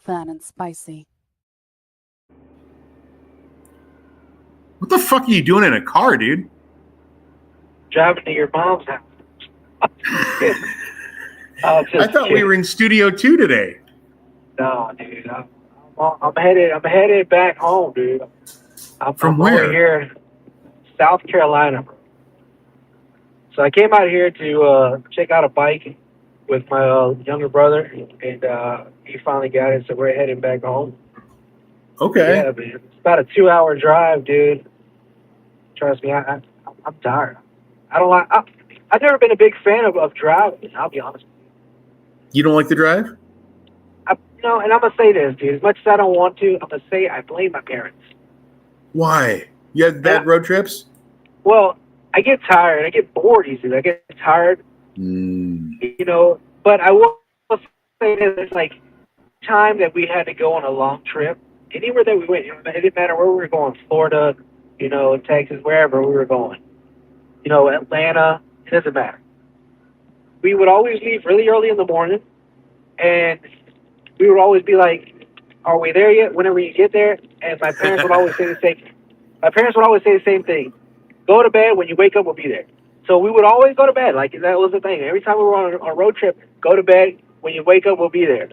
Phat and Spicy. What the fuck are you doing in a car, dude? Driving to your mom's house. I thought we were in Studio 2 today. No, dude. I'm headed back home, dude. From I'm where? over here, South Carolina, bro. So I came out here to check out a bike with my younger brother, and he finally got it, so we're heading back home. Okay. Yeah, man. It's about a 2-hour drive, dude. Trust me, I'm tired. I don't like. I've never been a big fan of driving. I'll be honest. You don't like the drive? And I'm gonna say this, dude. As much as I don't want to, I'm gonna say I blame my parents. Why? You had bad road trips? Well, I get tired. I get bored easily. I get tired. But I will say this: it's like time that we had to go on a long trip. Anywhere that we went, it didn't matter where we were going. Florida, Texas, wherever we were going. Atlanta. It doesn't matter. We would always leave really early in the morning, and we would always be like, "Are we there yet?" Whenever you get there, and my parents would always say the same. My parents would always say the same thing: "Go to bed. When you wake up, we'll be there." So we would always go to bed. Like that was the thing. Every time we were on a road trip, go to bed. When you wake up, we'll be there.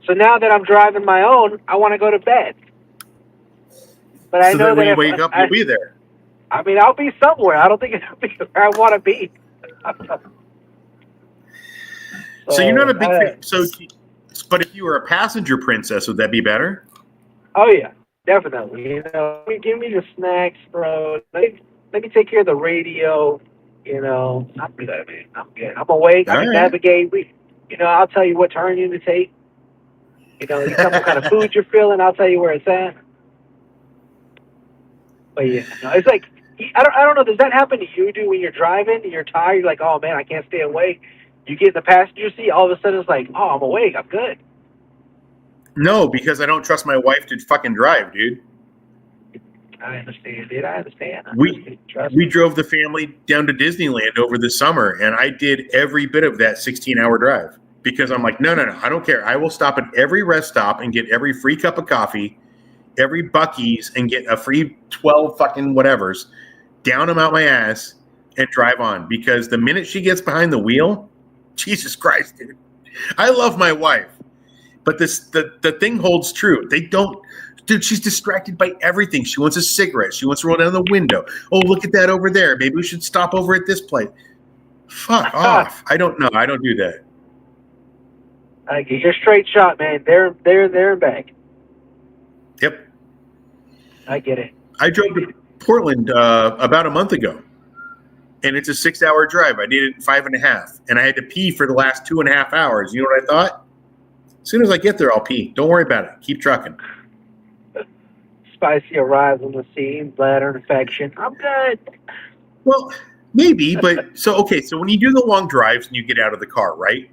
So now that I'm driving my own, I want to go to bed. But I know that when you wake up, you'll be there. I mean, I'll be somewhere. I don't think it'll be where I want to be. So you're not a big fan. But if you were a passenger princess, would that be better? Oh yeah, definitely. Give me the snacks, bro. Let me take care of the radio. I'm good, man. I'm good. I'm awake. I can navigate. I'll tell you what turn you to take. You tell me what kind of food you're feeling. I'll tell you where it's at. But yeah, it's like I don't know. Does that happen to you, dude? When you're driving and you're tired, you're like, oh man, I can't stay awake. You get in the passenger seat, all of a sudden it's like, oh, I'm awake. I'm good. No, because I don't trust my wife to fucking drive, dude. I understand, dude. I understand. We drove the family down to Disneyland over the summer, and I did every bit of that 16-hour drive because I'm like, no, I don't care. I will stop at every rest stop and get every free cup of coffee, every Buc-ee's, and get a free 12 fucking whatevers, down them out my ass, and drive on. Because the minute she gets behind the wheel, Jesus Christ, dude. I love my wife, but the thing holds true. They don't. Dude, she's distracted by everything. She wants a cigarette. She wants to roll down the window. Oh, look at that over there. Maybe we should stop over at this place. Fuck off. I don't know. I don't do that. You're straight shot, man. They're back. Yep. I get it. I drove to Portland about a month ago, and it's a 6-hour drive. I did it in 5.5, and I had to pee for the last 2.5 hours. You know what I thought? As soon as I get there, I'll pee. Don't worry about it. Keep trucking. Spicy arrives on the scene, bladder infection. I'm good. Well, maybe, but so when you do the long drives and you get out of the car, right?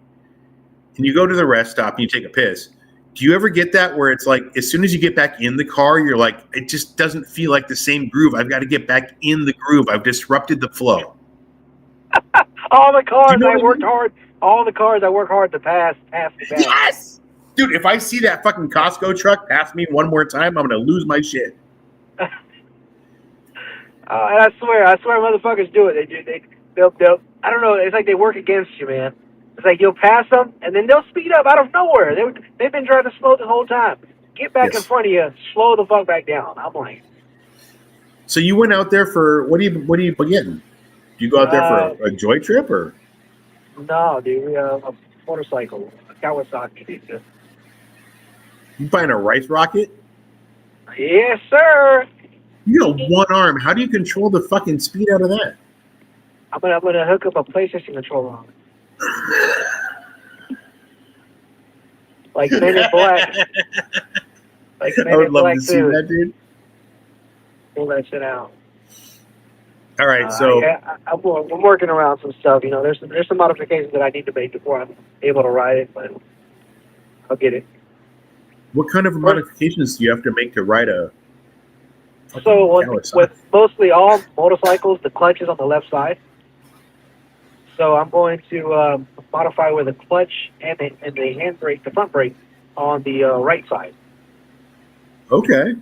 And you go to the rest stop and you take a piss, do you ever get that where it's like as soon as you get back in the car, you're like, it just doesn't feel like the same groove. I've got to get back in the groove. I've disrupted the flow. All the cars I worked hard. All the cars I work hard to pass me back. Yes! Dude, if I see that fucking Costco truck pass me one more time, I'm going to lose my shit. And I swear motherfuckers do it. They'll I don't know, it's like they work against you, man. It's like you'll pass them, and then they'll speed up out of nowhere. They've been driving slow the whole time. Get back in front of you, slow the fuck back down. I'm like. So you went out there for, what are you getting? Do you go out there for a joy trip, or? No, dude, we have a motorcycle, a Kawasaki. You buying a rice rocket? Yes, sir. You got one arm. How do you control the fucking speed out of that? I'm gonna hook up a PlayStation controller on it. Like Men in Black. I would love to see that, dude. Pull that shit out. All right, so yeah, I'm working around some stuff. There's some modifications that I need to make before I'm able to ride it, but I'll get it. What kind of modifications do you have to make to ride a? So with mostly all motorcycles, the clutch is on the left side. So I'm going to modify where the clutch and the handbrake, the front brake, on the right side. Okay.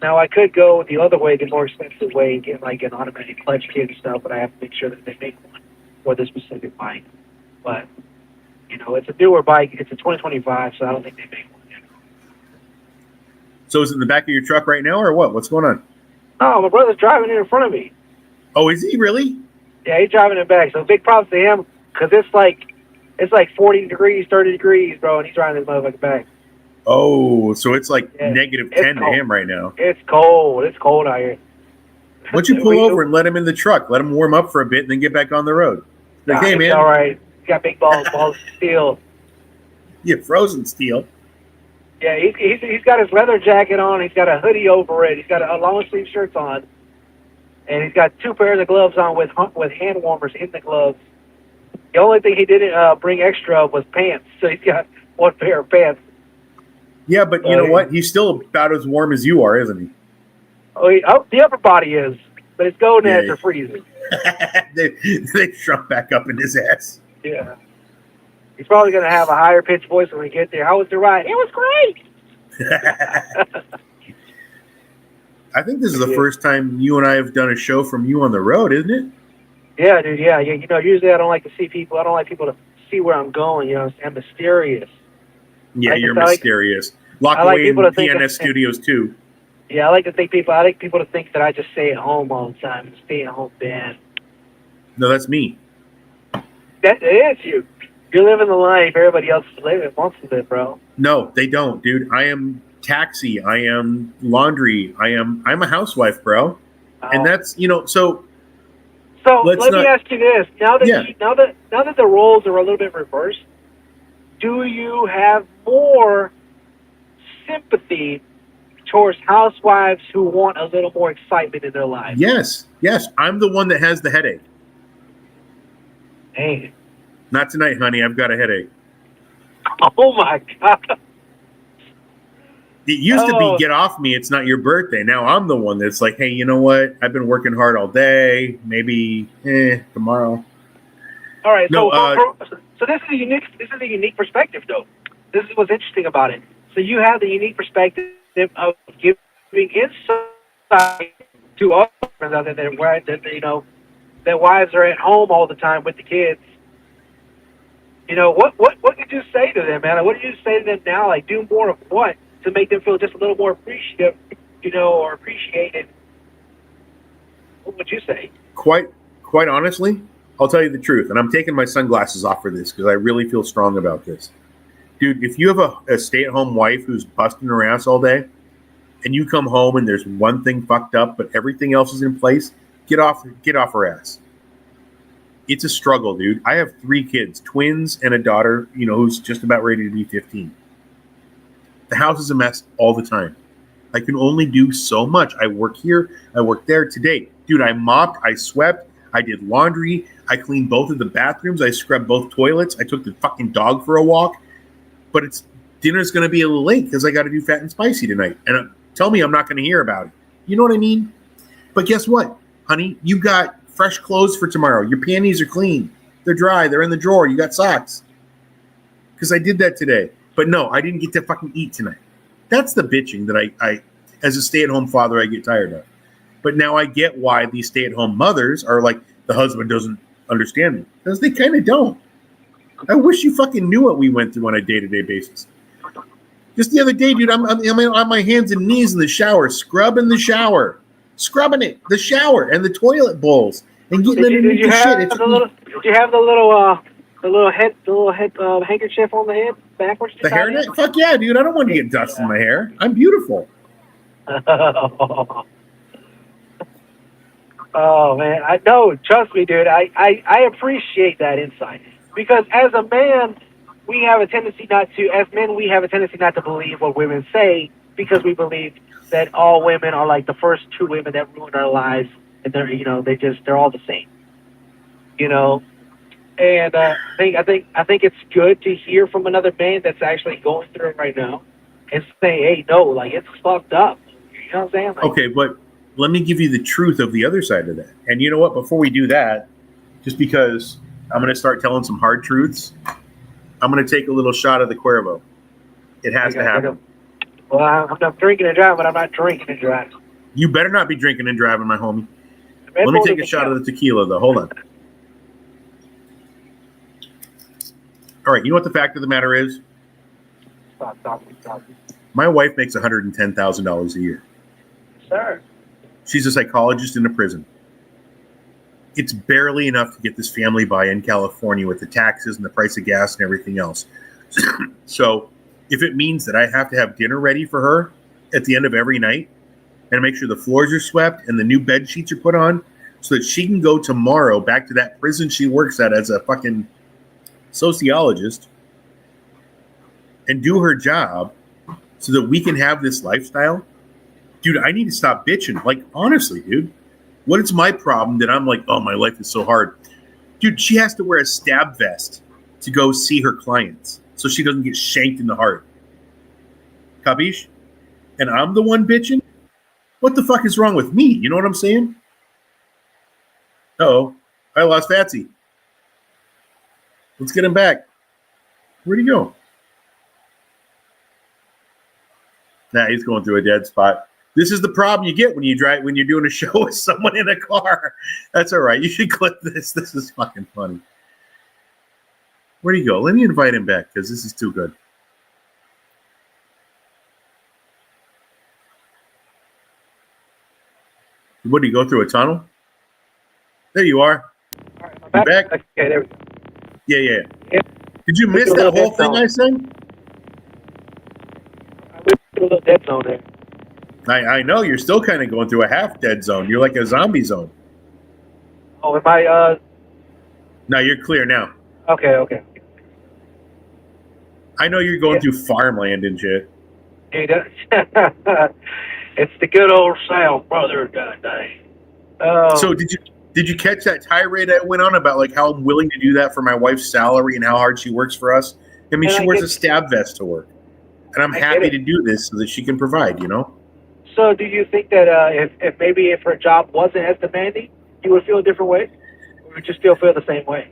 Now I could go the other way, the more expensive way, and get like an automatic clutch kit and stuff, but I have to make sure that they make one for this specific bike. But it's a newer bike. It's a 2025, so I don't think they make one yet. So is it in the back of your truck right now, or what? What's going on? No, my brother's driving it in front of me. Oh, is he really? Yeah, he's driving it back. So big props to him, because it's like 40 degrees, 30 degrees, bro, and he's driving this motherfucker back. Oh, so it's like Yeah, negative it's 10 to cold. him right now. It's cold. It's cold out here. Why don't you pull over and let him in the truck? Let him warm up for a bit and then get back on the road. Like, hey, He's man. all right. He's got big balls of steel. Yeah, frozen steel. Yeah, he's got his leather jacket on. He's got a hoodie over it. He's got a long sleeve shirts on, and he's got 2 pairs of gloves on with hand warmers in the gloves. The only thing he didn't bring extra was pants, so he's got 1 pair of pants. Yeah, but you know what? He's still about as warm as you are, isn't he? Oh, the upper body is, but his gonads are freezing. they shrunk back up in his ass. Yeah. He's probably going to have a higher pitched voice when we get there. How was the ride? It was great. I think this is the first time you and I have done a show from you on the road, isn't it? Yeah, dude. Yeah. Usually I don't like to see people. I don't like people to see where I'm going. I'm mysterious. Yeah, you're mysterious. Lock away in PNS Studios too. Yeah, I like people to think that I just stay at home all the time. Stay at home dad. No, that's me. That is you. You're living the life everybody else wants to live, bro. No, they don't, dude. I am taxi. I am laundry. I'm a housewife, bro. And that's So let me ask you this: now that the roles are a little bit reversed, do you have more sympathy towards housewives who want a little more excitement in their lives? Yes. I'm the one that has the headache. Dang. Not tonight, honey. I've got a headache. Oh my God. It used to be, get off me. It's not your birthday. Now I'm the one that's like, hey, you know what? I've been working hard all day. Maybe tomorrow. All right. No, so this is a unique perspective, though. This is what's interesting about it. So you have the unique perspective of giving insight to all friends out there that wives are at home all the time with the kids. What could you say to them, man? Like, what do you say to them now? Like, do more of what to make them feel just a little more appreciative, or appreciated? What would you say? Quite honestly, I'll tell you the truth, and I'm taking my sunglasses off for this because I really feel strong about this. Dude, if you have a stay-at-home wife who's busting her ass all day, and you come home and there's one thing fucked up, but everything else is in place, get off her ass. It's a struggle, dude. I have 3 kids, twins, and a daughter, who's just about ready to be 15. The house is a mess all the time. I can only do so much. I work here, I work there. Today, dude, I mopped, I swept, I did laundry, I cleaned both of the bathrooms, I scrubbed both toilets, I took the fucking dog for a walk. But dinner's going to be a little late because I got to do Phat and Spicy tonight. And tell me I'm not going to hear about it. You know what I mean? But guess what, honey? You got fresh clothes for tomorrow. Your panties are clean. They're dry. They're in the drawer. You got socks. Because I did that today. But no, I didn't get to fucking eat tonight. That's the bitching that I as a stay-at-home father, I get tired of. But now I get why these stay-at-home mothers are like, the husband doesn't understand me. Because they kind of don't. I wish you fucking knew what we went through on a day-to-day basis. Just the other day, dude, I'm on my hands and knees in the shower, scrubbing the shower. Scrubbing it, the shower, and the toilet bowls, and getting underneath the shit. Did you have the little head handkerchief on the head backwards? The hairnet? Fuck yeah, dude! I don't want to get dust in my hair. I'm beautiful. Oh man, I know. Trust me, dude. I appreciate that insight because as a man, we have a tendency not to believe what women say because we believe that all women are like the first 2 women that ruined our lives, and they're all the same, And I think it's good to hear from another man that's actually going through it right now, and say, hey, no, like it's fucked up. You know what I'm saying? Like, okay, but let me give you the truth of the other side of that. And you know what? Before we do that, just because I'm going to start telling some hard truths, I'm going to take a little shot of the Cuervo. It has to happen. Well, I'm not drinking and driving, but I'm not drinking and driving. You better not be drinking and driving, my homie. Red Let me Bull take a doesn't shot count. of the tequila, though. Hold on. All right, you know what the fact of the matter is? Stop. My wife makes $110,000 a year. Sir. She's a psychologist in a prison. It's barely enough to get this family by in California with the taxes and the price of gas and everything else. So if it means that I have to have dinner ready for her at the end of every night and make sure the floors are swept and the new bed sheets are put on so that she can go tomorrow back to that prison she works at as a fucking sociologist and do her job so that we can have this lifestyle, dude, I need to stop bitching. Like, honestly, dude, what is my problem that I'm like, oh, my life is so hard? Dude, she has to wear a stab vest to go see her clients so she doesn't get shanked in the heart. Capiche? And I'm the one bitching? What the fuck is wrong with me? You know what I'm saying? Uh-oh, I lost Fatsy. Let's get him back. Where'd he go? Nah, he's going through a dead spot. This is the problem you get when you're doing a show with someone in a car. That's all right. You should clip this. This is fucking funny. Where'd he go? Let me invite him back because this is too good. What, did he go through a tunnel? There you are. All right, You back? Okay, there we go. Yeah. Yep. Did you miss that whole thing I said? I went through a little dead zone there. I know you're still kind of going through a half dead zone. You're like a zombie zone. Oh, am I? No, you're clear now. Okay. I know you're going through farmland and shit. Hey, it's the good old South, brother. Goddamn. So did you catch that tirade I went on about like how I'm willing to do that for my wife's salary and how hard she works for us? I mean, she wears a stab vest to work, and I'm happy to do this so that she can provide. You know. So, do you think that if her job wasn't as demanding, you would feel a different way, or would you still feel the same way?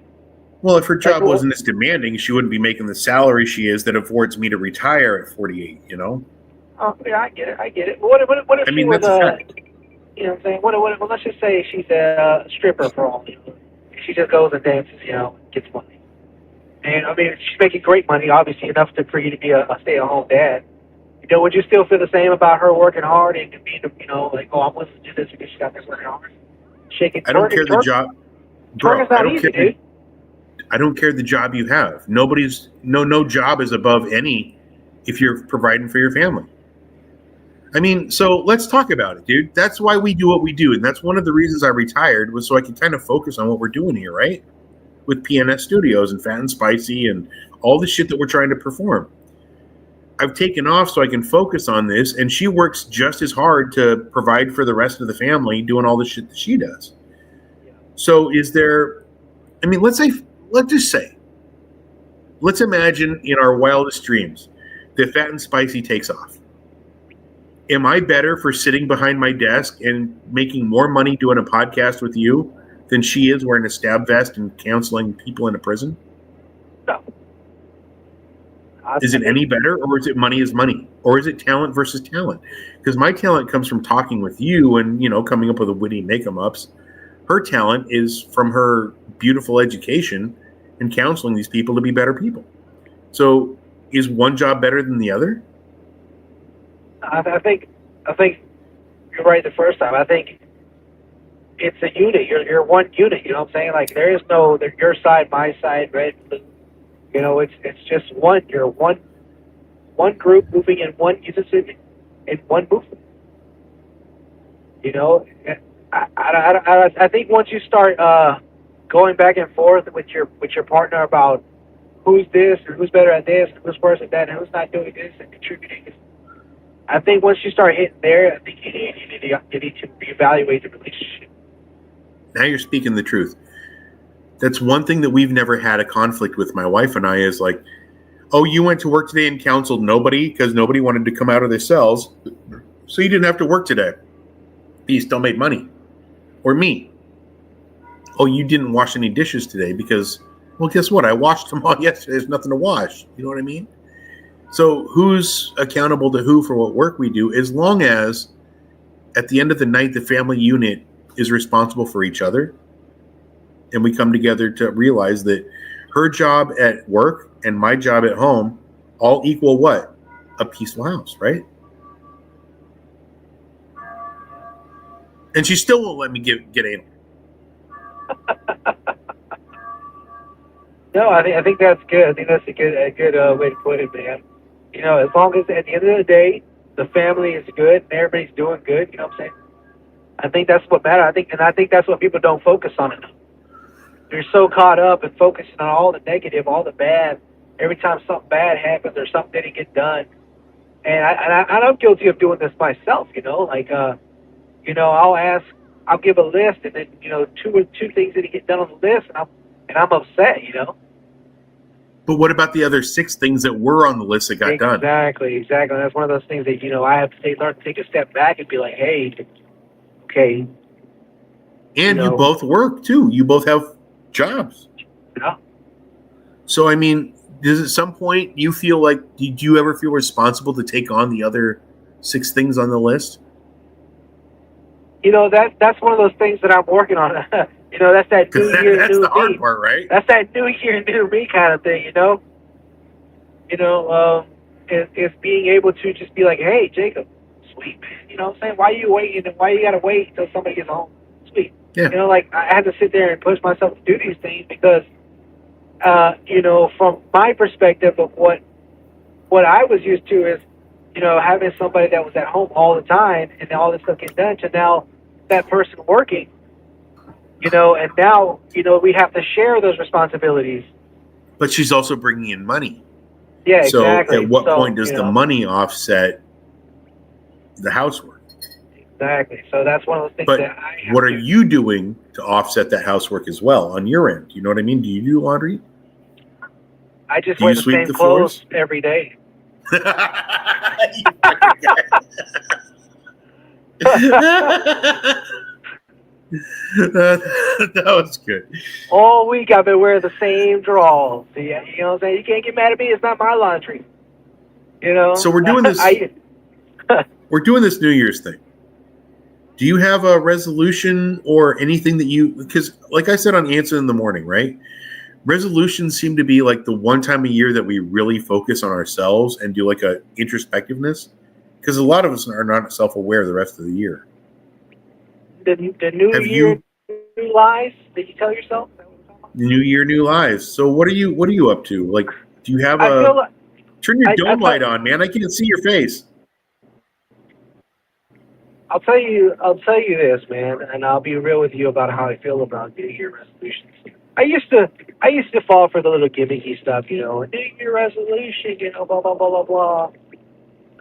Well, if her job wasn't as demanding, she wouldn't be making the salary she is that affords me to retire at 48. You know. Oh, yeah, I get it. What if she was that's a fact. You know what I'm saying? Well, let's just say she's a stripper for all. You know? She just goes and dances, gets money. And I mean, she's making great money, obviously enough for you to be a stay-at-home dad. Would you still feel the same about her working hard and being, like, oh, I'm willing to do this because she got this working hard? I don't care the job, bro. I don't care. Dude. I don't care the job you have. No job is above any if you're providing for your family. I mean, so let's talk about it, dude. That's why we do what we do, and that's one of the reasons I retired was so I could kind of focus on what we're doing here, right? With PNS Studios and Phat and Spicy and all the shit that we're trying to perform. I've taken off so I can focus on this, and she works just as hard to provide for the rest of the family doing all the shit that she does. So let's imagine in our wildest dreams that Phat and Spicy takes off. Am I better for sitting behind my desk and making more money doing a podcast with you than she is wearing a stab vest and counseling people in a prison? No. Is it any better, or is it money is money? Or is it talent versus talent? Because my talent comes from talking with you and, coming up with the witty make-em-ups. Her talent is from her beautiful education and counseling these people to be better people. So is one job better than the other? I think you're right the first time. I think it's a unit. You're one unit. You know what I'm saying? Like there is no your side, my side, red, blue. It's just one. You're one group moving in one unison in one movement. I think once you start going back and forth with your partner about who's this or who's better at this, and who's worse at that, and who's not doing this and contributing. I think once you start hitting there, I think you need to reevaluate the relationship. Now you're speaking the truth. That's one thing that we've never had a conflict with my wife and I is like, oh, you went to work today and counseled nobody because nobody wanted to come out of their cells, so you didn't have to work today. But you still made money. Or me. Oh, you didn't wash any dishes today because, well, guess what? I washed them all yesterday. There's nothing to wash. You know what I mean? So who's accountable to who for what work we do, as long as at the end of the night, the family unit is responsible for each other. And we come together to realize that her job at work and my job at home all equal what? A peaceful house, right? And she still won't let me get anal. No, I think that's good. I think that's a good way to put it, man. You know, as long as at the end of the day the family is good and everybody's doing good, you know what I'm saying? I think that's what matters. I think that's what people don't focus on enough. They're so caught up and focusing on all the negative, all the bad. Every time something bad happens or something didn't get done, and I'm guilty of doing this myself. You know, like you know, I'll give a list, and then you know, two things didn't get done on the list, and I'm upset. You know. But what about the other 6 things that were on the list that got done? Exactly. That's one of those things that, you know, I have to learn to take a step back and be like, hey, okay. And you both work too. You both have jobs. Yeah. So, I mean, does at some point you feel like, did you ever feel responsible to take on the other 6 things on the list? You know, that's one of those things that I'm working on. You know, that's that new year, that's new the me. hard part, right? That's that new year, new me kind of thing, you know? You know, it's being able to just be like, hey, Jacob, sweet, man. You know what I'm saying? Why are you waiting? And why you got to wait until somebody gets home? Sweet. Yeah. You know, like, I had to sit there and push myself to do these things because, you know, from my perspective of what I was used to is, you know, having somebody that was at home all the time and all this stuff get done to now that person working, you know, and now, you know, we have to share those responsibilities. But she's also bringing in money. Yeah, so exactly. At what point does you the money offset the housework? Exactly. So that's one of those things but that I have what to are you doing to offset that housework as well on your end? You know what I mean? Do you do laundry? I just do wear you the sweep same the clothes floors? every day. You fucking guy. That was good. All week I've been wearing the same drawers. You know what I'm saying? You can't get mad at me. It's not my laundry. You know? So we're doing this. We're doing this New Year's thing. Do you have a resolution or anything that you, because like I said on Answer in the Morning, right? Resolutions seem to be like the one time a year that we really focus on ourselves and do like a introspectiveness, because a lot of us are not self-aware the rest of the year. The new year, new lies that you tell yourself? New year, new lies. So what are you up to? Like, do you have turn your dome light on, man? I can't see your face. I'll tell you this, man, and I'll be real with you about how I feel about New Year resolutions. I used to fall for the little gimmicky stuff, you know, New Year resolution, you know, blah blah blah blah blah.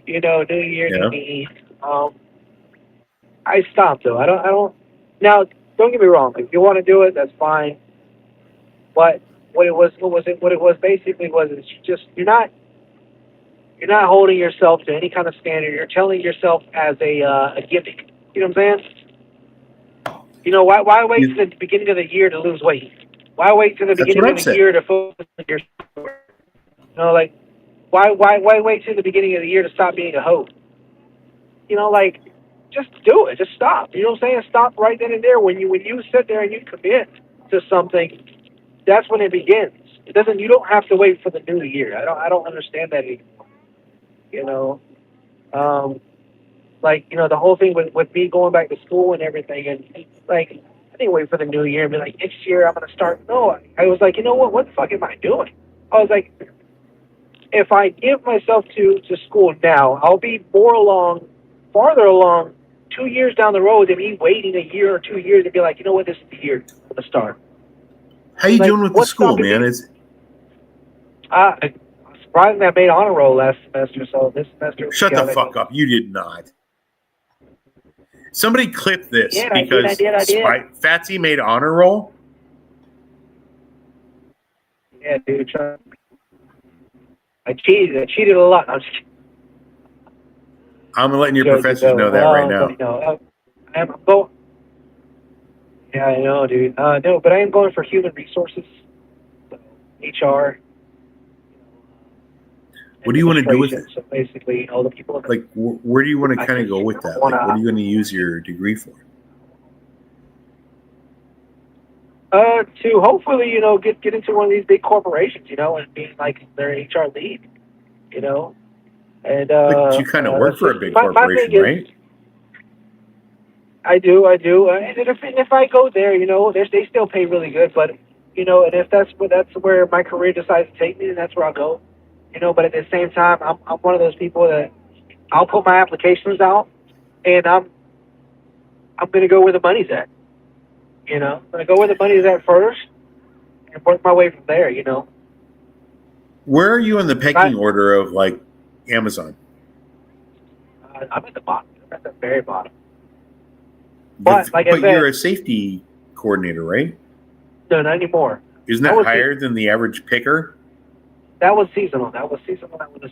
You know, New Year, new me. I stopped though. I don't. Now, don't get me wrong. If you want to do it, that's fine. But what it was basically was you're not holding yourself to any kind of standard. You're telling yourself as a gimmick. You know what I'm saying? You know, why wait to the beginning of the year to lose weight? Why wait to the beginning of the year to focus on your sport? You know, like why wait to the beginning of the year to stop being a hoe? You know, like just do it. Just stop. You know what I'm saying? Stop right then and there. When you sit there and you commit to something, that's when it begins. It doesn't. You don't have to wait for the new year. I don't understand that anymore. You know, like, you know, the whole thing with me going back to school and everything, and like, I didn't wait for the new year and be like, next year I'm going to start. No, I was like, you know what the fuck am I doing? I was like, if I give myself to school now, I'll be farther along 2 years down the road than me waiting a year or 2 years and be like, you know what, this is the year to start. How you doing with the school, man? Surprisingly, I made honor roll last semester, so this semester. Shut the fuck up! You did not. Somebody clip this because I did. Fatsy made honor roll. Yeah, dude. I cheated a lot. I'm letting your professors know that right now. I'm going. Yeah, I know, dude. No, but I am going for human resources, HR. What do you want to do with it? So basically, the people like, where do you want to kind of go with that? Like, what are you going to use your degree for? To hopefully, get into one of these big corporations, and being like their HR lead, and But you kind of work for a big my thing corporation, is, right? I do, and if I go there, they still pay really good, but and if that's where my career decides to take me, then that's where I'll go, But at the same time, I'm one of those people that I'll put my applications out, and I'm gonna go where the money's at, I'm gonna go where the money's at first, and work my way from there, Where are you in the pecking order of like Amazon? I'm at the bottom. I'm at the very bottom. But like I said, you're a safety coordinator, right? No, not anymore. Isn't that higher than the average picker? That was seasonal. That was a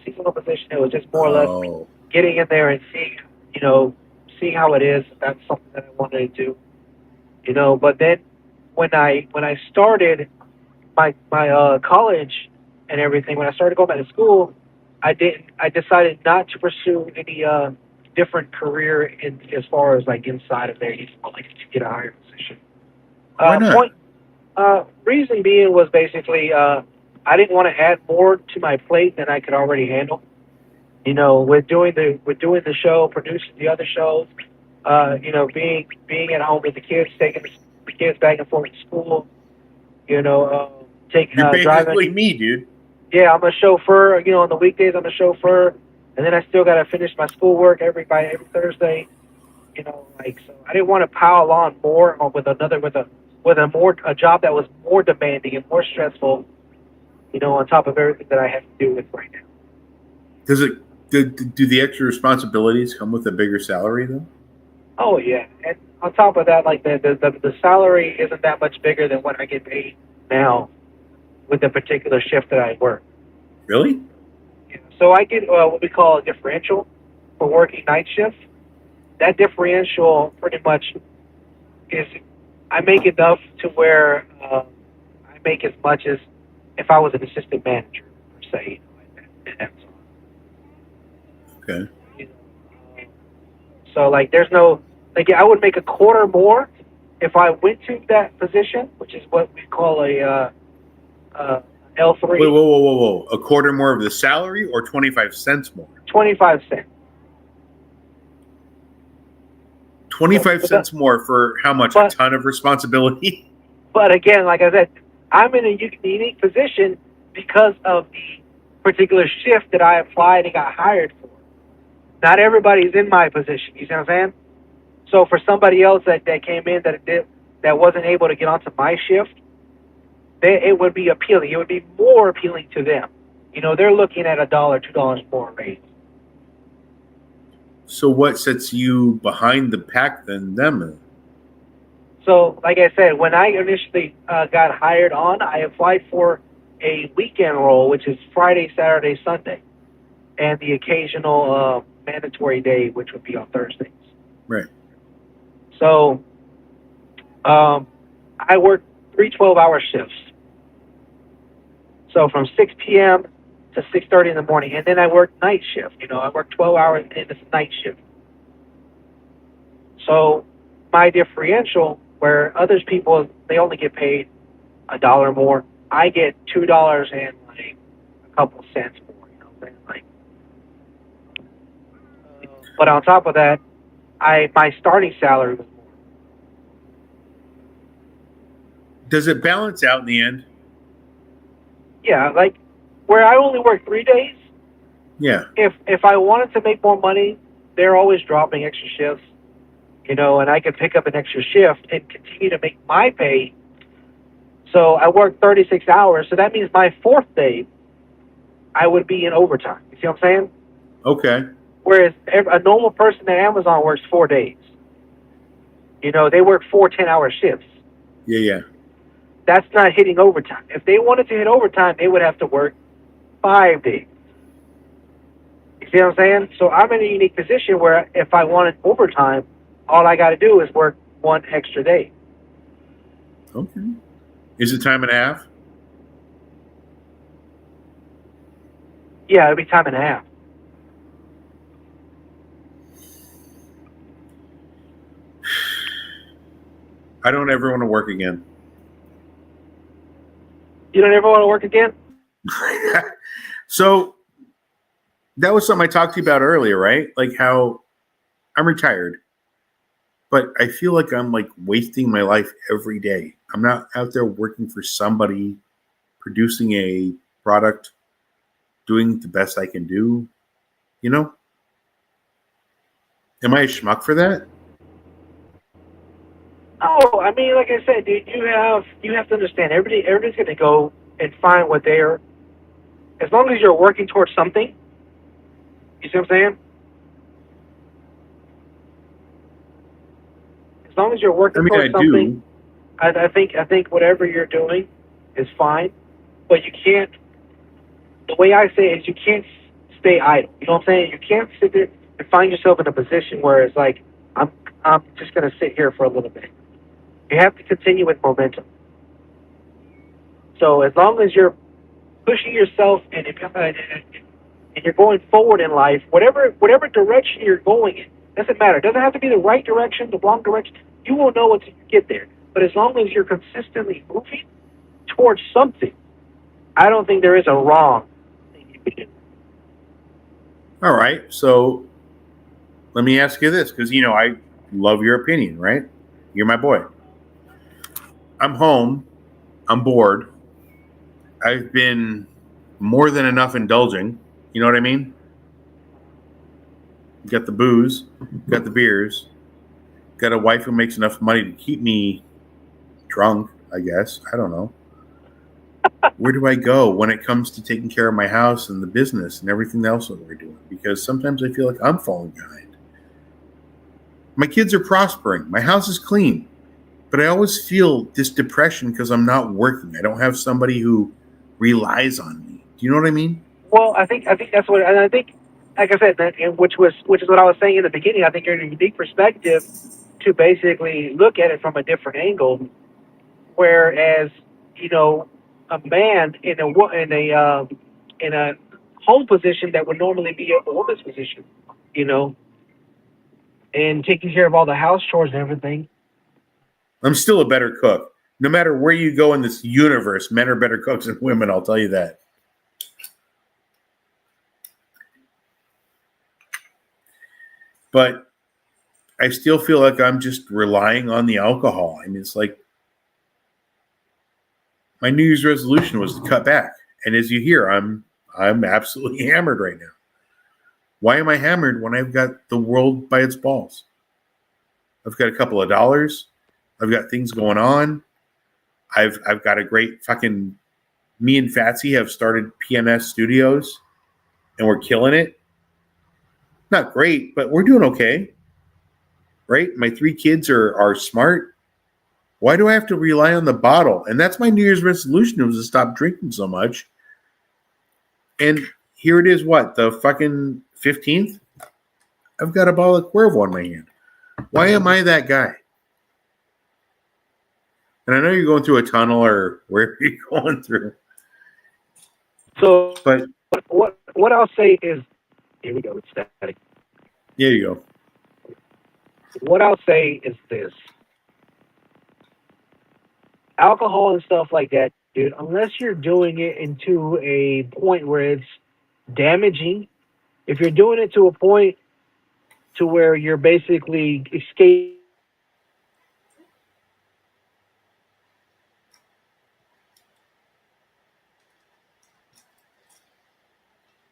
seasonal position. It was just more or less getting in there and seeing how it is. That's something that I wanted to do. But then when I started my college and everything, when I started going back to school, I decided not to pursue any different career as far as like inside of there, to get a higher position. Why not? Reason being was basically I didn't want to add more to my plate than I could already handle. With doing the show, producing the other shows, being at home with the kids, taking the kids back and forth to school, taking You're basically driving. me, dude. Yeah, I'm a chauffeur. On the weekdays I'm a chauffeur, and then I still got to finish my schoolwork every Thursday. So I didn't want to pile on more with a job that was more demanding and more stressful. On top of everything that I have to do with right now. Do the extra responsibilities come with a bigger salary though? Oh yeah, and on top of that, like the salary isn't that much bigger than what I get paid now with the particular shift that I work. Really? So I get what we call a differential for working night shift. That differential pretty much is I make enough to where I make as much as if I was an assistant manager per se. Okay. So there's no I would make a quarter more if I went to that position, which is what we call a L3. Wait, whoa! A quarter more of the salary, or 25 cents more? 25 cents. 25 cents more for how much? A ton of responsibility? But again, like I said, I'm in a unique position because of the particular shift that I applied and got hired for. Not everybody's in my position. You see what I'm saying? So for somebody else that came in that wasn't able to get onto my shift, it would be appealing. It would be more appealing to them. They're looking at $1, $2 more raise. So what sets you behind the pack than them? So, like I said, when I initially got hired on, I applied for a weekend role, which is Friday, Saturday, Sunday, and the occasional mandatory day, which would be on Thursdays. Right. So, I worked 3 12-hour shifts. So from 6 p.m. to 6:30 in the morning, and then I worked night shift. I worked 12 hours in this night shift. So my differential, where others people they only get paid $1 more, I get $2 and a couple cents more. But on top of that, my starting salary was more. Does it balance out in the end? Yeah, where I only work 3 days. Yeah. If I wanted to make more money, they're always dropping extra shifts, and I could pick up an extra shift and continue to make my pay. So I work 36 hours, so that means my 4th day, I would be in overtime. You see what I'm saying? Okay. Whereas a normal person at Amazon works 4 days. They work 4 10-hour shifts. Yeah. That's not hitting overtime. If they wanted to hit overtime, they would have to work 5 days. You see what I'm saying? So I'm in a unique position where if I wanted overtime, all I got to do is work 1 extra day. Okay. Is it time and a half? Yeah, it'd be time and a half. I don't ever want to work again. You don't ever want to work again? So that was something I talked to you about earlier, right? Like how I'm retired, but I feel like I'm like wasting my life every day. I'm not out there working for somebody, producing a product, doing the best I can do. You know, am I a schmuck for that? Oh, I mean, like I said, dude, you have to understand. Everybody's going to go and find what they're. As long as you're working towards something, you see what I'm saying? As long as you're I working mean, I towards something, do. I think whatever you're doing is fine, but you can't. The way I say it is, you can't stay idle. You know what I'm saying? You can't sit there and find yourself in a position where it's like, I'm just going to sit here for a little bit. You have to continue with momentum. So as long as you're pushing yourself and you're going forward in life, whatever direction you're going in, doesn't matter. It doesn't have to be the right direction, the wrong direction. You will know once you get there. But as long as you're consistently moving towards something, I don't think there is a wrong thing you can do. All right. So let me ask you this, because I love your opinion, right? You're my boy. I'm home. I'm bored. I've been more than enough indulging. You know what I mean? Got the booze, got the beers, got a wife who makes enough money to keep me drunk, I guess. I don't know. Where do I go when it comes to taking care of my house and the business and everything else that we're doing? Because sometimes I feel like I'm falling behind. My kids are prospering. My house is clean. But I always feel this depression because I'm not working. I don't have somebody who relies on me. Do you know what I mean? Well, I think that's what, and I think, like I said, which is what I was saying in the beginning. I think you're in a unique perspective to basically look at it from a different angle. Whereas, you know, a man in a home position that would normally be a woman's position, you know, and taking care of all the house chores and everything. I'm still a better cook. No matter where you go in this universe, men are better cooks than women, I'll tell you that. But I still feel like I'm just relying on the alcohol. I mean, it's like my New Year's resolution was to cut back. And as you hear, I'm absolutely hammered right now. Why am I hammered when I've got the world by its balls? I've got a couple of dollars. I've got things going on. I've got a great fucking me and Fatsy have started PNS Studios and we're killing it. Not great, but we're doing okay. Right? My three kids are smart. Why do I have to rely on the bottle? And that's my New Year's resolution was to stop drinking so much. And here it is, what, the fucking 15th? I've got a bottle of Cuervo in my hand. Why am I that guy? And I know you're going through a tunnel or wherever you're going through. So But what I'll say is, here we go. It's static. there you go. What I'll say is this: alcohol and stuff like that, dude. Unless you're doing it into a point where it's damaging, if you're doing it to a point to where you're basically escaping.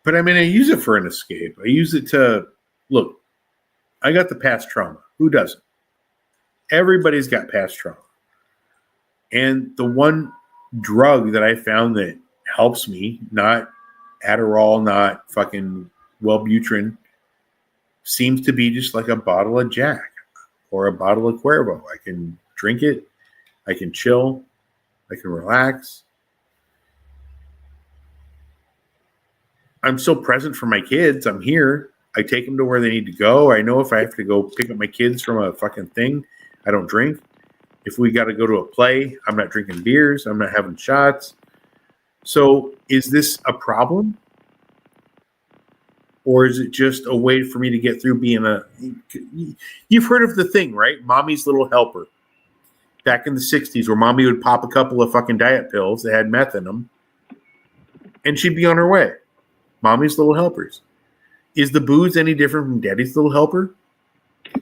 But I mean, I use it for an escape. I use it to look. I got the past trauma. Who doesn't? Everybody's got past trauma. And the one drug that I found that helps me, not Adderall, not fucking Wellbutrin, seems to be just like a bottle of Jack or a bottle of Cuervo. I can drink it. I can chill. I can relax. I'm still present for my kids. I'm here. I take them to where they need to go. I know if I have to go pick up my kids from a fucking thing, I don't drink. If we got to go to a play, I'm not drinking beers. I'm not having shots. So is this a problem? Or is it just a way for me to get through being you've heard of the thing, right? Mommy's little helper. Back in the 60s, where mommy would pop a couple of fucking diet pills that had meth in them, and she'd be on her way. Mommy's little helpers. Is the booze any different from daddy's little helper?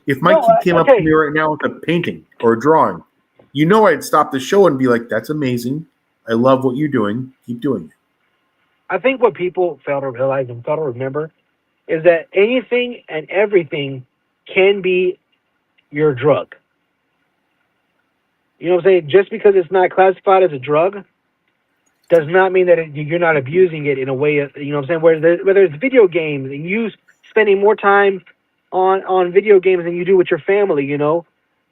If my kid came up to me right now with a painting or a drawing, I'd stop the show and be like, that's amazing. I love what you're doing. Keep doing it. I think what people fail to realize and fail to remember is that anything and everything can be your drug. You know what I'm saying? Just because it's not classified as a drug does not mean that you're not abusing it in a way, you know what I'm saying? Whether it's video games and you spending more time on video games than you do with your family,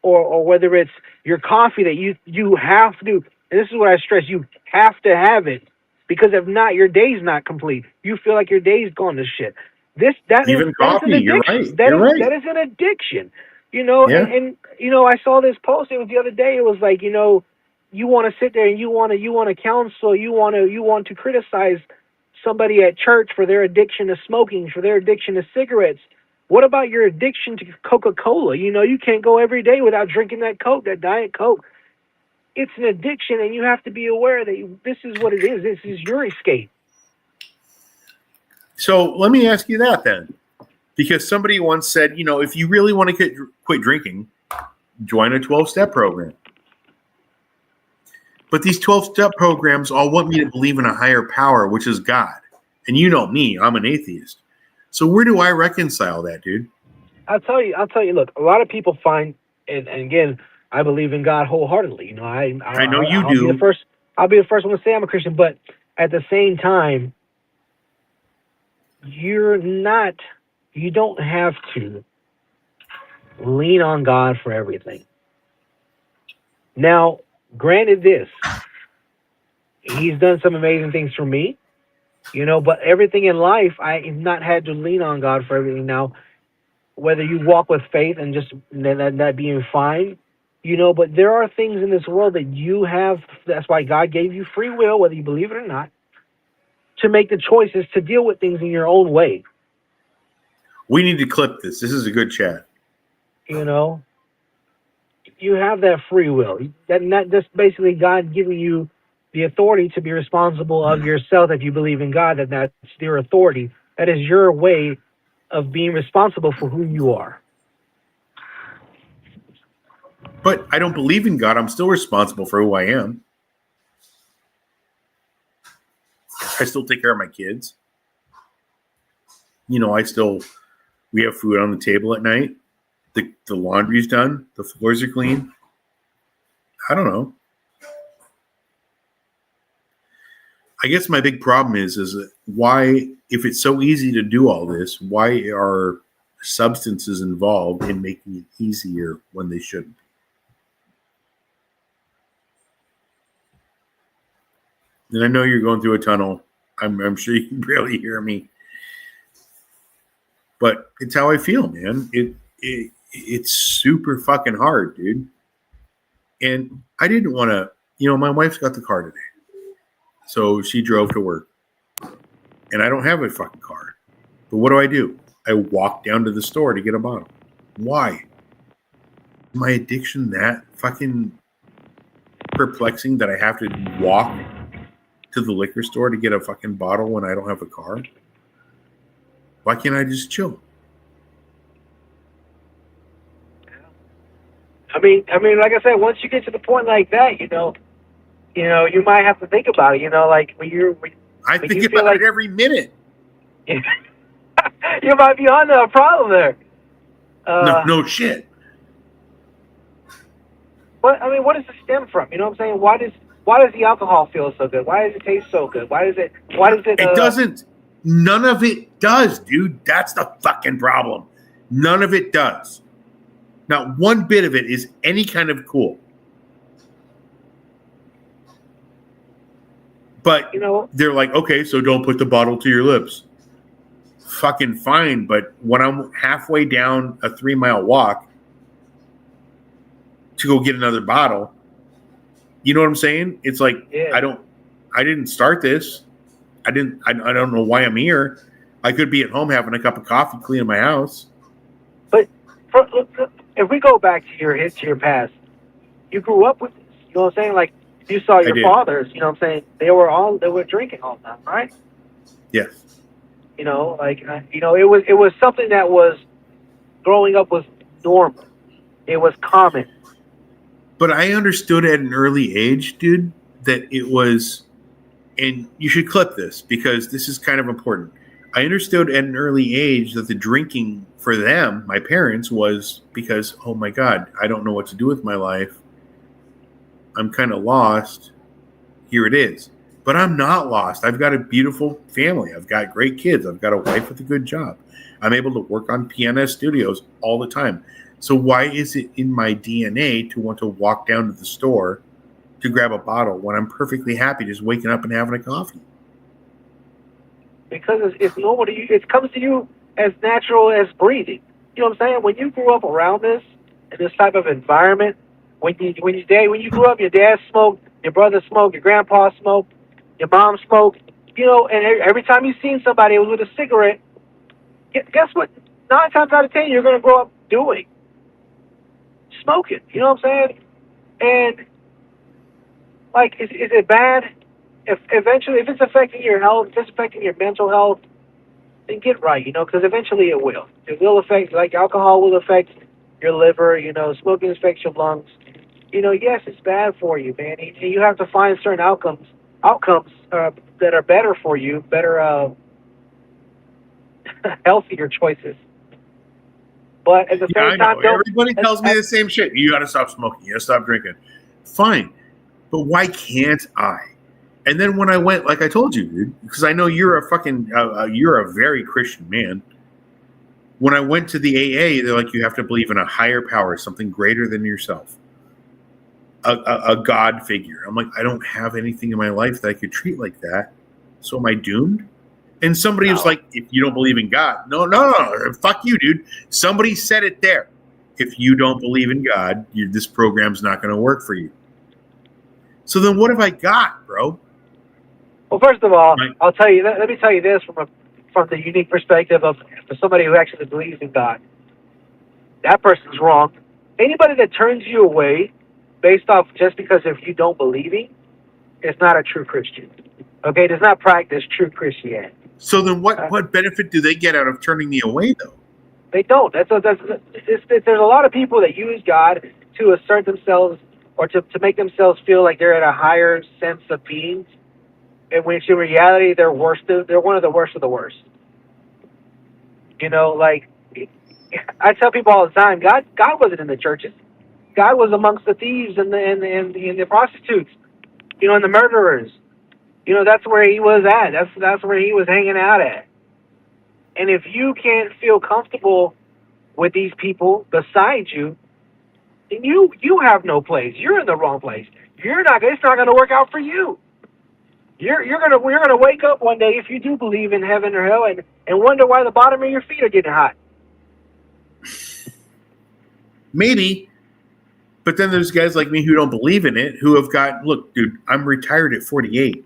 or whether it's your coffee that you have to, and this is what I stress, you have to have it, because if not, your day's not complete. You feel like your day's gone to shit. That is an addiction. You're right. That is an addiction. Yeah. And I saw this post. It was the other day. It was like, you want to sit there and you want to counsel, you want to criticize somebody at church for their addiction to smoking, for their addiction to cigarettes. What about your addiction to Coca-Cola? You can't go every day without drinking that Coke, that Diet Coke. It's an addiction, and you have to be aware that this is what it is. This is your escape. So let me ask you that then. Because somebody once said, if you really want to quit drinking, join a 12-step program. But these 12-step programs all want me to believe in a higher power, which is God. And you know me, I'm an atheist. So where do I reconcile that, dude? I'll tell you, look, a lot of people find, and again, I believe in God wholeheartly. I know you do. I'll be the first one to say I'm a Christian, but at the same time, you don't have to lean on God for everything. Now, granted this, He's done some amazing things for me, but everything in life, I have not had to lean on God for everything. Now, whether you walk with faith and just that being fine, but there are things in this world that you have, that's why God gave you free will, whether you believe it or not, to make the choices to deal with things in your own way. We need to clip this. This is a good chat. You have that free will. That's basically God giving you the authority to be responsible of yourself. If you believe in God, that's your authority. That is your way of being responsible for who you are. But I don't believe in God. I'm still responsible for who I am. I still take care of my kids. We have food on the table at night. The laundry's done. The floors are clean. I don't know. I guess my big problem is why, if it's so easy to do all this, why are substances involved in making it easier when they shouldn't? And I know you're going through a tunnel. I'm sure you can barely hear me. But it's how I feel, man. It's super fucking hard, dude. And I didn't want to, my wife's got the car today. So she drove to work. And I don't have a fucking car. But what do? I walk down to the store to get a bottle. Why? My addiction that fucking perplexing that I have to walk to the liquor store to get a fucking bottle when I don't have a car? Why can't I just chill? I mean, like I said, once you get to the point like that, you might have to think about it. Like I think about it every minute. You might be on a problem there. No shit. What does it stem from? You know what I'm saying? Why does the alcohol feel so good? Why does it taste so good? Why does it? It doesn't. None of it does, dude. That's the fucking problem. None of it does. Not one bit of it is any kind of cool. But they're like, okay, so don't put the bottle to your lips. Fucking fine, but when I'm halfway down a 3-mile walk to go get another bottle, you know what I'm saying? It's like, yeah. I didn't start this. I don't know why I'm here. I could be at home having a cup of coffee, cleaning my house. But if we go back to your past, you grew up with this. You know what I'm saying? Like you saw I your did. fathers. You know what I'm saying? They were drinking all the time, right? Yes. You know, like it was something that was growing up was normal. It was common. But I understood at an early age, dude, that it was, and you should clip this because this is kind of important. I understood at an early age that the drinking for them, my parents, was because, oh my God, I don't know what to do with my life. I'm kind of lost. Here it is. But I'm not lost. I've got a beautiful family. I've got great kids. I've got a wife with a good job. I'm able to work on PNS studios all the time. So why is it in my DNA to want to walk down to the store to grab a bottle when I'm perfectly happy just waking up and having a coffee? Because it's normal to you. It comes to you as natural as breathing. You know what I'm saying? When you grew up around this in this type of environment, when you grew up, your dad smoked, your brother smoked, your grandpa smoked, your mom smoked. You know, and every time you seen somebody with a cigarette, guess what? 9 times out of 10, you're going to grow up doing smoking. You know what I'm saying? And like, is it bad? If eventually, if it's affecting your health, if it's affecting your mental health, then get right, you know, because eventually it will. It will affect, like alcohol will affect your liver, you know, smoking affects your lungs. You know, yes, it's bad for you, man. And you have to find certain outcomes that are better for you, better, healthier choices. But at the Yeah, I same know. time, don't. Everybody tells me the same shit. You got to stop smoking. You got to stop drinking. Fine. But why can't I? And then when I went, like I told you, dude, because I know you're you're a very Christian man. When I went to the AA, they're like, you have to believe in a higher power, something greater than yourself, a God figure. I'm like, I don't have anything in my life that I could treat like that. So am I doomed? And somebody was like, if you don't believe in God, no, fuck you, dude. Somebody said it there. If you don't believe in God, this program's not going to work for you. So then what have I got, bro? Well, first of all, I'll tell you. Let me tell you this from the unique perspective of somebody who actually believes in God. That person's wrong. Anybody that turns you away based off just because if you don't believe in, is not a true Christian. Okay, does not practice true Christianity. So then, what benefit do they get out of turning me away, though? They don't. There's a lot of people that use God to assert themselves or to make themselves feel like they're at a higher sense of being. In which in reality they're worse. They're one of the worst of the worst. You know, like I tell people all the time, God wasn't in the churches. God was amongst the thieves and the prostitutes. You know, and the murderers. You know, that's where he was at. That's where he was hanging out at. And if you can't feel comfortable with these people beside you, then you have no place. You're in the wrong place. It's not gonna work out for you. You're gonna wake up one day if you do believe in heaven or hell and wonder why the bottom of your feet are getting hot. Maybe, but then there's guys like me who don't believe in it, who have got, look, dude, I'm retired at 48.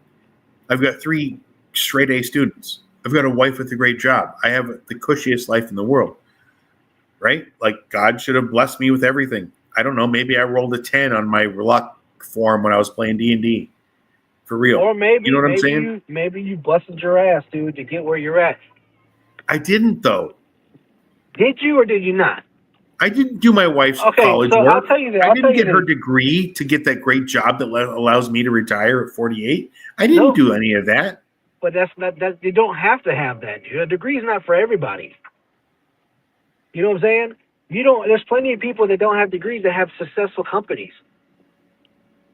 I've got 3 straight A students. I've got a wife with a great job. I have the cushiest life in the world, right? Like God should have blessed me with everything. I don't know. Maybe I rolled a 10 on my luck form when I was playing D&D. For real. Or maybe, you know what I'm saying? Maybe you busted your ass, dude, to get where you're at. I didn't, though. Did you or did you not? I didn't do my wife's college work. I'll tell you that. I didn't get her degree to get that great job that allows me to retire at 48. I didn't do any of that. But that you don't have to have that, dude. A degree is not for everybody. You know what I'm saying? There's plenty of people that don't have degrees that have successful companies.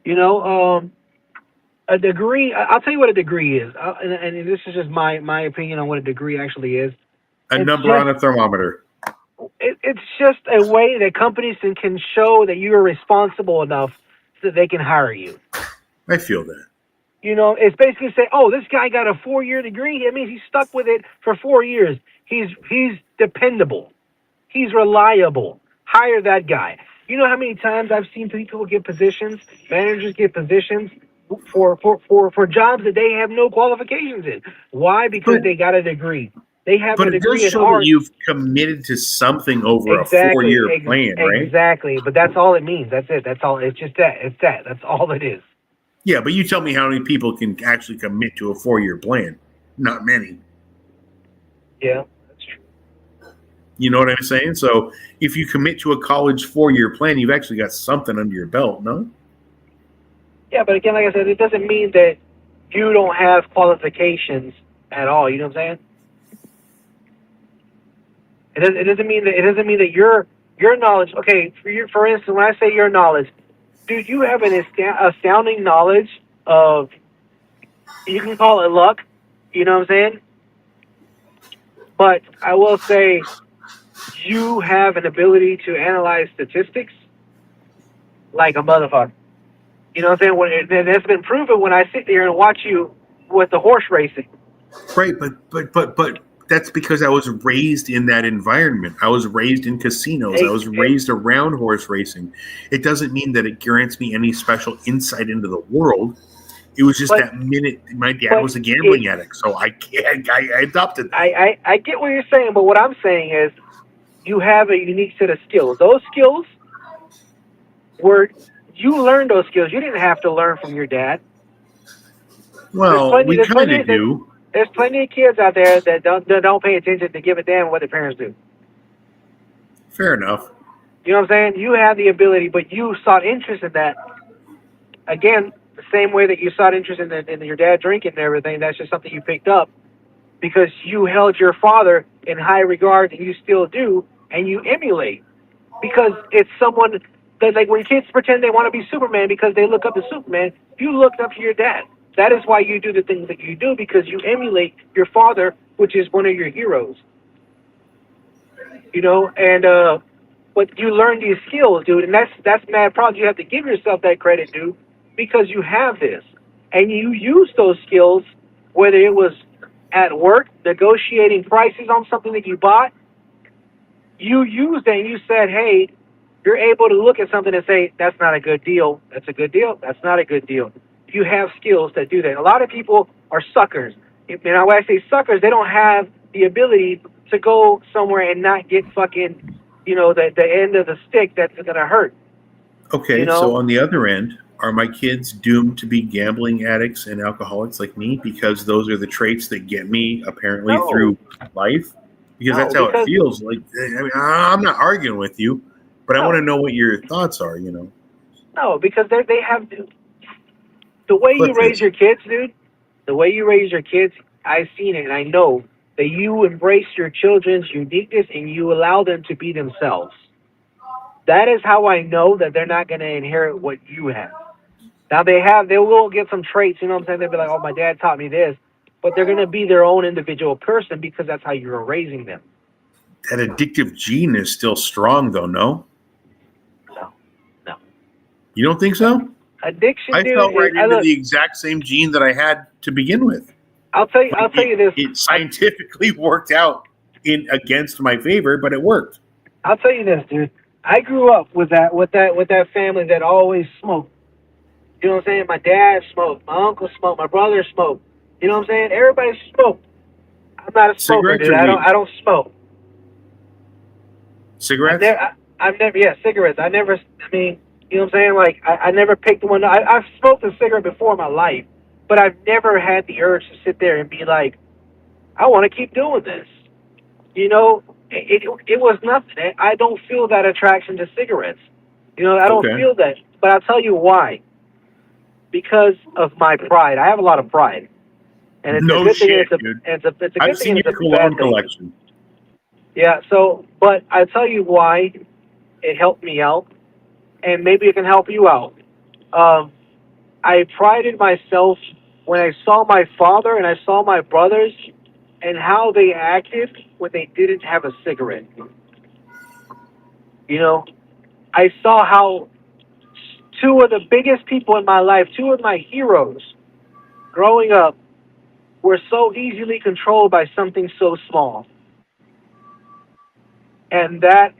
You know, a degree. I'll tell you what a degree is, and this is just my opinion on what a degree actually is. A number on a thermometer. It's just a way that companies can show that you are responsible enough so that they can hire you. I feel that. You know, it's basically say, oh, this guy got a 4-year degree. That means he's stuck with it for 4 years. He's dependable. He's reliable. Hire that guy. You know how many times I've seen people get positions, managers get positions for jobs that they have no qualifications in. Why? Because they got a degree. They have But a it does degree in show that art. you've committed to something over a Exactly, 4-year plan, right? exactly. But that's all it means. That's it. That's all. It's just that. It's that. That's all it is. Yeah, but you tell me how many people can actually commit to a 4-year plan? Not many. Yeah, that's true. You know what I'm saying? So if you commit to a college 4-year plan, you've actually got something under your belt, no? Yeah, but again, like I said, it doesn't mean that you don't have qualifications at all. You know what I'm saying? It doesn't mean that your knowledge. Okay, for instance, when I say your knowledge, dude, you have an astounding knowledge of. You can call it luck. You know what I'm saying? But I will say you have an ability to analyze statistics like a motherfucker. You know what I'm saying? And that's been proven when I sit there and watch you with the horse racing. Right, but that's because I was raised in that environment. I was raised in casinos. I Hey, was raised around horse racing. It doesn't mean that it grants me any special insight into the world. It was just but that minute my dad but was a it, gambling addict, so I adopted that. I get what you're saying, but what I'm saying is you have a unique set of skills. Those skills were you learned those skills. You didn't have to learn from your dad. There's Well, plenty. we There's kind plenty. of do. There's plenty of kids out there that don't pay attention to give a damn what their parents do. Fair enough. You know what I'm saying? You have the ability, but you sought interest in that. Again, the same way that you sought interest in your dad drinking and everything. That's just something you picked up because you held your father in high regard, and you still do, and you emulate because it's someone that, like, when kids pretend they want to be Superman because they look up to Superman, you looked up to your dad. That is why you do the things that you do, because you emulate your father, which is one of your heroes. You know, and but you learn these skills, dude, and that's mad proud. You have to give yourself that credit, dude, because you have this, and you use those skills, whether it was at work negotiating prices on something that you bought. You used that and you said, hey, you're able to look at something and say, that's not a good deal. That's a good deal. That's not a good deal. You have skills that do that. A lot of people are suckers. And when I say suckers, they don't have the ability to go somewhere and not get fucking, the end of the stick that's going to hurt, you Okay, so know? on the other end, are my kids doomed to be gambling addicts and alcoholics like me because those are the traits that get me apparently No, through life? Because that's no, how it because, feels. Like, I mean, I'm not arguing with you, but I want to no, know what your thoughts are. no, because they have, the way you Flip raise this. your kids, dude, the way you raise your kids, I've seen it, and I know that you embrace your children's uniqueness and you allow them to be themselves. That is how I know that they're not going to inherit what you have. Now they will get some traits, you know what I'm saying? They'll be like, oh, my dad taught me this, but they're going to be their own individual person because that's how you're raising them. That addictive gene is still strong, though, no? No, no. You don't think so? Addiction, I dude. fell right I into look. the exact same gene that I had to begin with. I'll tell you. Like I'll tell you this. it scientifically worked out in against my favor, but it worked. I'll tell you this, dude. I grew up with that family that always smoked. You know what I'm saying? My dad smoked. My uncle smoked. My brother smoked. You know what I'm saying? Everybody smoked. I'm not a smoker, Cigarettes dude. or I don't. weed? I don't smoke. Cigarettes? I've never. Yeah, cigarettes. I never. I mean, you know what I'm saying? Like, I never picked one. I've smoked a cigarette before in my life, but I've never had the urge to sit there and be like, I want to keep doing this. You know, it was nothing. I don't feel that attraction to cigarettes. You know, I don't Okay. feel that. But I'll tell you why. Because of my pride. I have a lot of pride, and it's a No good thing. And shit, dude. it's a I've good thing, seen and your it's a cologne bad thing. collection. Yeah. So, but I'll tell you why it helped me out, and maybe it can help you out. Um, I prided myself when I saw my father and I saw my brothers and how they acted when they didn't have a cigarette. You know, I saw how two of the biggest people in my life, two of my heroes growing up, were so easily controlled by something so small. And that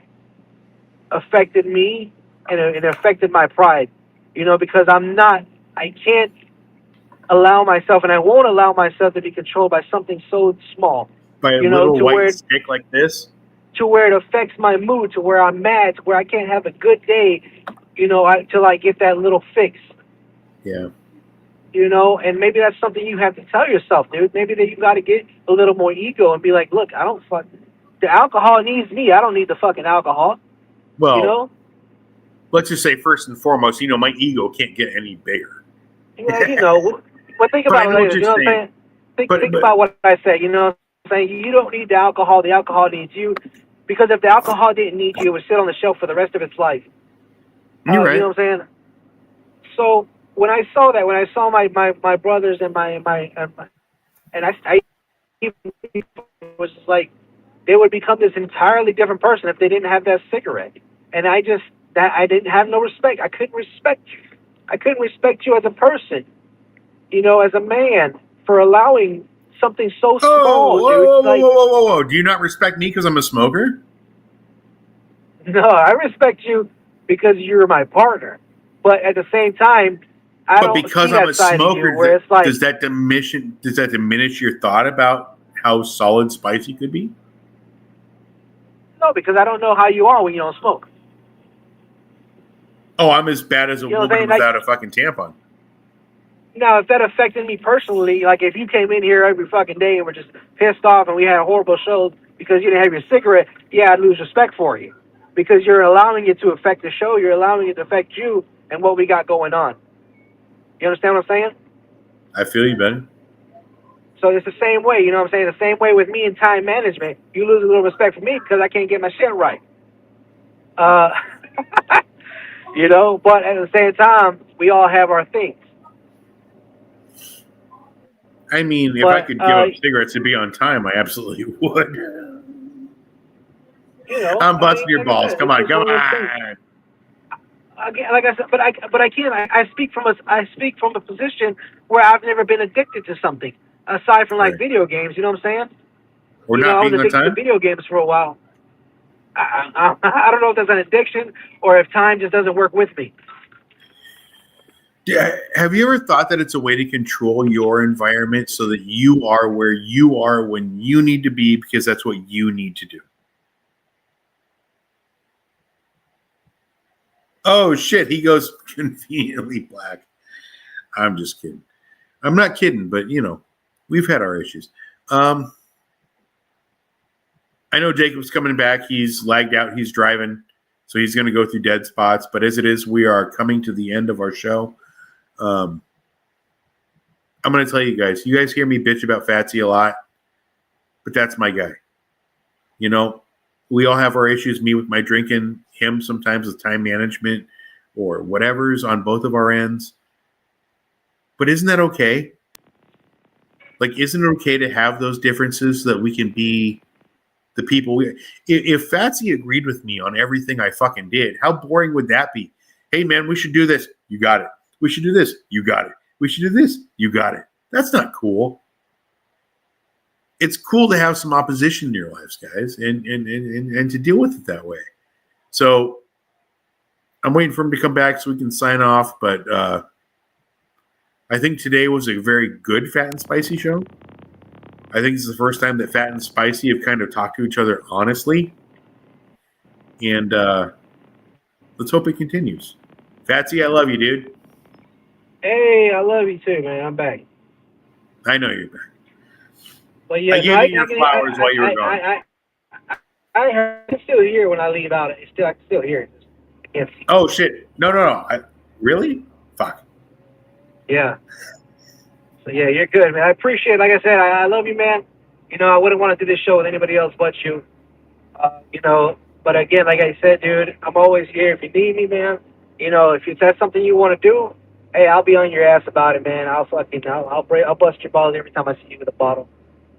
affected me and it affected my pride, because I can't allow myself and I won't allow myself to be controlled by something so small. By a you know, little white stick like this? to where it affects my mood, to where I'm mad, to where I can't have a good day, you know, till I get that little fix. Yeah. You know, and maybe that's something you have to tell yourself, dude. Maybe that you got to get a little more ego and be like, look, I don't fuck. The alcohol needs me. I don't need the fucking alcohol. Well, You know. let's just say first and foremost, my ego can't get any bigger. Yeah, you know. But think But I about it know what later. you're You know what saying. I'm saying? But Think about what I said. You know what I'm saying? You don't need the alcohol. The alcohol needs you. Because if the alcohol didn't need you, it would sit on the shelf for the rest of its life. you're right. You know what I'm saying? So when I saw that, when I saw my brothers and I was like, they would become this entirely different person if they didn't have that cigarette. And I didn't have no respect. I couldn't respect you. I couldn't respect you as a person, you know, as a man, for allowing something so Oh, small, whoa, dude. whoa, whoa, Like, whoa, whoa, whoa. Do you not respect me because I'm a smoker? no, I respect you because you're my partner. But at the same time, I But don't see because I'm that a side of you smoker, where it's like, does that diminish your thought about how solid spicy could be? no, because I don't know how you are when you don't smoke. Oh, I'm as bad as a You know what I'm woman saying? Like, without a fucking tampon. now, if that affected me personally, like if you came in here every fucking day and were just pissed off and we had horrible shows because you didn't have your cigarette, yeah, I'd lose respect for you. Because you're allowing it to affect the show, you're allowing it to affect you and what we got going on. You understand what I'm saying? I feel you, Ben. So it's the same way, you know what I'm saying? The same way with me in time management. You lose a little respect for me because I can't get my shit right. Uh, you know, but at the same time, we all have our things. I mean, if I But, could give up cigarettes to be on time, I absolutely would. you know, I'm I busting mean, your like I balls. said, Come it's on, just come one of those things. on. Again, like I said, but I can't. I speak from a position where I've never been addicted to something aside from like Right. video games. You know what I'm saying? Or You know, not I was being on addicted to time? video games for a while. I don't know if that's an addiction or if time just doesn't work with me. Yeah. Have you ever thought that it's a way to control your environment so that you are where you are when you need to be because that's what you need to do? Oh, shit. He goes conveniently black. I'm just kidding. I'm not kidding, but, we've had our issues. I know Jacob's coming back. He's lagged out. He's driving. So he's going to go through dead spots. But as it is, we are coming to the end of our show. I'm going to tell you guys. You guys hear me bitch about Fatsy a lot. But that's my guy. We all have our issues. Me with my drinking. Him sometimes with time management. Or whatever's on both of our ends. But isn't that okay? Like, isn't it okay to have those differences so that we can be the people if Fatsy agreed with me on everything I fucking did, how boring would that be? Hey man, we should do this. You got it. We should do this. You got it. We should do this. You got it. That's not cool. It's cool to have some opposition in your lives, guys, and to deal with it that way. So I'm waiting for him to come back so we can sign off, but I think today was a very good Fat and Spicy show. I think it's the first time that Fat and Spicy have kind of talked to each other honestly. And let's hope it continues. Fatsy, I love you, dude. Hey, I love you too, man. I'm back. I know you're back. But yeah, I gave you your flowers while you were gone. I'm still here when I leave out. I can still hear it. Oh, shit. No. Really? Fuck. Yeah. So yeah, you're good, man. I appreciate it. Like I said, I love you, man. You know, I wouldn't want to do this show with anybody else but you. You know, but again, like I said, dude, I'm always here if you need me, man. You know, if that's something you want to do, hey, I'll be on your ass about it, man. I'll bust your balls every time I see you with a bottle.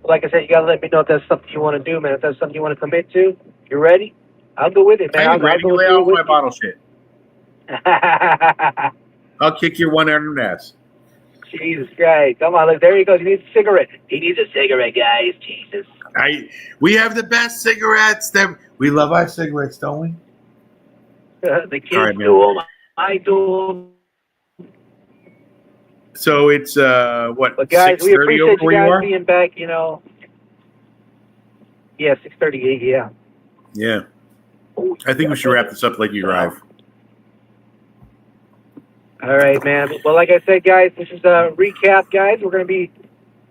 But like I said, you gotta let me know if that's something you want to do, man. If that's something you want to commit to, you're ready. I'll go with it, man. I ain't ready to lay off my bottle shit. You. I'll kick your one-armed ass. Jesus Christ. Come on, look, there he goes. He needs a cigarette. He needs a cigarette, guys. Jesus. We have the best cigarettes. We love our cigarettes, don't we? The kids do them. I do them. So it's, But guys, we 6:30 appreciate over you where you guys are? being back, you know. Yeah, 6:38. Yeah. Yeah. Oh, I think yeah, we should wrap this up like you drive. All right, man. Well, like I said, guys, this is a recap, guys. We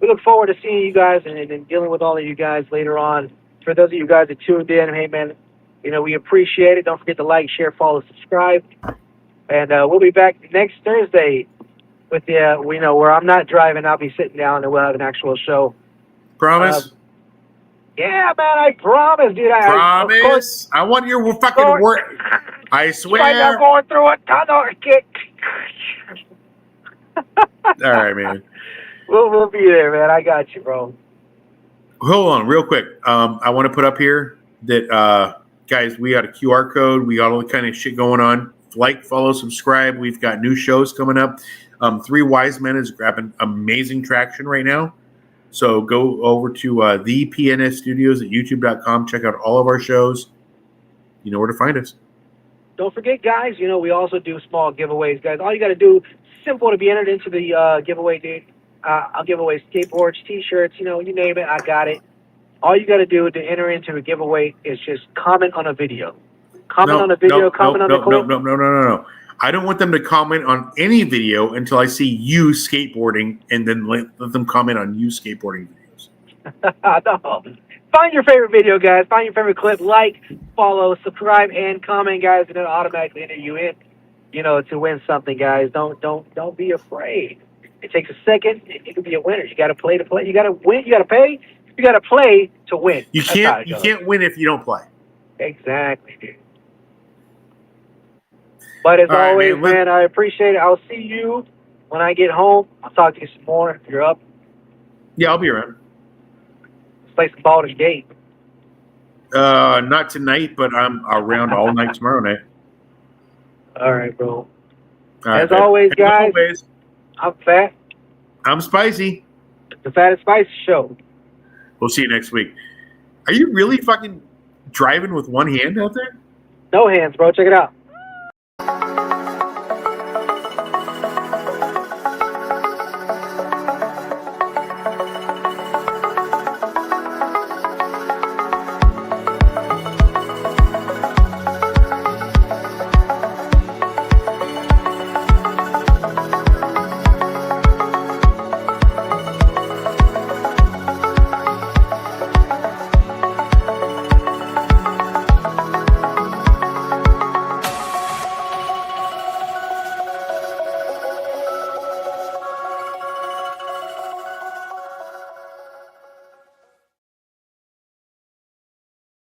look forward to seeing you guys and dealing with all of you guys later on. For those of you guys that tuned in, hey, man, we appreciate it. Don't forget to like, share, follow, subscribe. And we'll be back next Thursday with where I'm not driving. I'll be sitting down and we'll have an actual show. Promise? Yeah, man, I promise, dude. Promise? Of course, I want your fucking word. I despite not swear. going through a tunnel kick. All right, man. We'll be there, man. I got you, bro. Hold on, real quick. I want to put up here that, guys, we got a QR code. We got all the kind of shit going on. Like, follow, subscribe. We've got new shows coming up. Three Wise Men is grabbing amazing traction right now. So go over to the PNS Studios at youtube.com. Check out all of our shows. You know where to find us. Don't forget, guys, we also do small giveaways, guys. All you got to do, simple to be entered into the giveaway, dude. I'll give away skateboards, T-shirts, you name it, I got it. All you got to do to enter into a giveaway is just comment on a video. Comment on a video, comment on a clip. No. I don't want them to comment on any video until I see you skateboarding, and then let them comment on you skateboarding videos. No. Find your favorite video, guys. Find your favorite clip. Like, follow, subscribe, and comment, guys, and it'll automatically enter you in, to win something, guys. Don't be afraid. It takes a second. You can be a winner. You got to play to play. You got to win. You got to pay. You got to play to win. You can't win if you don't play. Exactly, dude. But as always, man, I appreciate it. I'll see you when I get home. I'll talk to you some more if you're up. Yeah, I'll be around. Let's play some Baldur's Gate. Not tonight, but I'm around all night tomorrow night. All right, bro. As always, guys, I'm Phat. I'm Spicy. The Phat and Spicy Show. We'll see you next week. Are you really fucking driving with one hand out there? No hands, bro. Check it out.